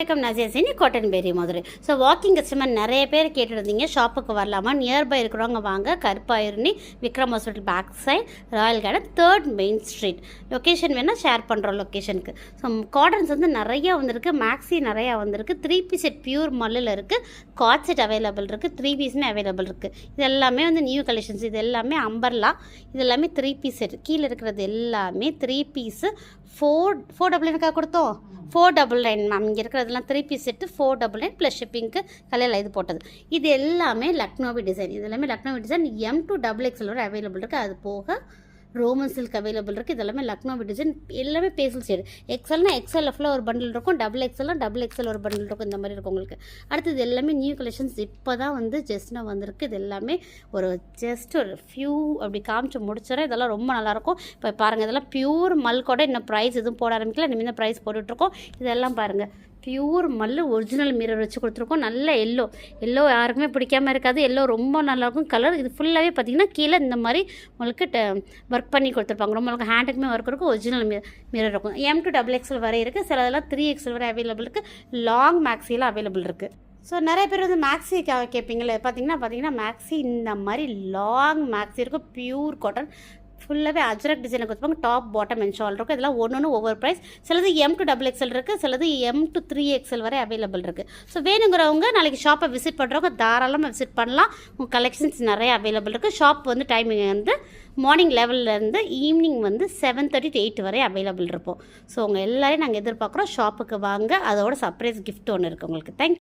வணக்கம், நான் Jesini cotton berry Madurai. So walking customer நிறைய பேர் கேட்டுருந்தீங்க, ஷாப்புக்கு வரலாமா, நியர்பை இருக்கிறவங்க வாங்க. Karuppayurani, Vikram hospital back side, royal garden, 3rd main street. Location வேணால் ஷேர் பண்ணுறோம் லொக்கேஷனுக்கு. ஸோ காட்டன்ஸ் வந்து நிறையா வந்திருக்கு, மேக்ஸி நிறையா வந்திருக்கு. 3 பீஸ் செட் பியூர் மல்லில் இருக்குது, காட் செட் அவைலபிள் இருக்குது, 3 பீஸுமே அவைலபிள் இருக்குது. இது எல்லாமே வந்து நியூ கலெக்ஷன்ஸ். இது எல்லாமே அம்பர்லா, இது எல்லாமே 3 பீஸ் செட். கீழே இருக்கிறது எல்லாமே 3 பீஸு. 499 கொடுத்தோம், 499 மேம். இங்கே இருக்கிறதெல்லாம் 3 பீஸ் செட்டு 499 ப்ளஸ் ஷிப்பிங்க்கு கலையில் இது போட்டது. இது எல்லாமே லக்னோவி டிசைன். இது எல்லாமே லக்னோவி டிசைன். M2XXL வரை அவைலபிள் இருக்குது. அது போக ரோமன் சில்க் அவைலபிள் இருக்குது. இது எல்லாமே லக்னோவி டிசைன், எல்லாமே பேசல் ஷேடு. எக்ஸல்னா XLFல ஒரு பண்டில் இருக்கும், XXL ஒரு பண்டில் இருக்கும். இந்த மாதிரி இருக்கும் உங்களுக்கு. அடுத்து இது எல்லாமே நியூ கலெக்ஷன்ஸ். இப்போ தான் வந்து ஜஸ்ட்னா வந்திருக்கு. இது எல்லாமே ஒரு ஃபியூ அப்படி காமிச்சு முடிச்சிடறேன். இதெல்லாம் ரொம்ப நல்லாயிருக்கும். இப்போ பாருங்கள், இதெல்லாம் பியூர் மல்கோட இன்னும் ப்ரைஸ் எதுவும் போட ஆரம்பிக்கல. இனிமேல் தான் ப்ரைஸ் போட்டுட்ருக்கோம். இதெல்லாம் பாருங்கள், பியூர் மல்லு ஒரிஜினல் மிரர் வச்சு கொடுத்துருக்கோம். நல்ல எல்லோ யாருக்குமே பிடிக்காமல் இருக்காது. எல்லோ ரொம்ப நல்லாயிருக்கும் கலர். இது ஃபுல்லாகவே பார்த்திங்கன்னா கீழே இந்த மாதிரி உங்களுக்கு ஒர்க் பண்ணி கொடுத்துருப்பாங்க. ரொம்ப உங்களுக்கு ஹேண்டுக்குமே ஒர்க் இருக்கும். ஒரிஜினல் மிரர் இருக்கும். M2XXL வரை இருக்குது. சில இதெல்லாம் 3XL வரை அவைலபிள் இருக்குது. லாங் மேக்ஸியில் அவைலபிள் இருக்குது. ஸோ நிறைய பேர் வந்து மேக்ஸி கேட்பீங்களே, பார்த்தீங்கன்னா மேக்ஸி இந்த மாதிரி லாங் மேக்ஸி இருக்கும். பியூர் காட்டன், ஃபுல்லாகவே அஜ்ரக் டிசைனில் கொடுத்துப்பாங்க. டாப் பாட்டம் அண்ட் ஷால் இருக்கும். இதெல்லாம் ஒன்று ஒவ்வொரு ப்ரைஸ். சிலது M2XXL இருக்குது, சிலது M2 வரை அவைலபிள் இருக்குது. ஸோ வேணுங்கிறவங்க நாளைக்கு ஷாப்பை விசிட் பண்ணுறவங்க தாராளமாக விசிட் பண்ணலாம். உங்கள் கலெக்ஷன்ஸ் நிறைய அவைலபிள் இருக்குது. ஷாப் வந்து டைமிங் வந்து மார்னிங் லெவல்லேருந்து ஈவினிங் வந்து 7:30 to 8 வரை அவைலபிள் இருப்போம். ஸோ உங்கள் எல்லோரையும் நாங்கள் எதிர்பார்க்குறோம். ஷாப்புக்கு வாங்க. அதோட சர்ப்ரைஸ் கிஃப்ட் ஒன்று இருக்குது உங்களுக்கு. தேங்க்யூ.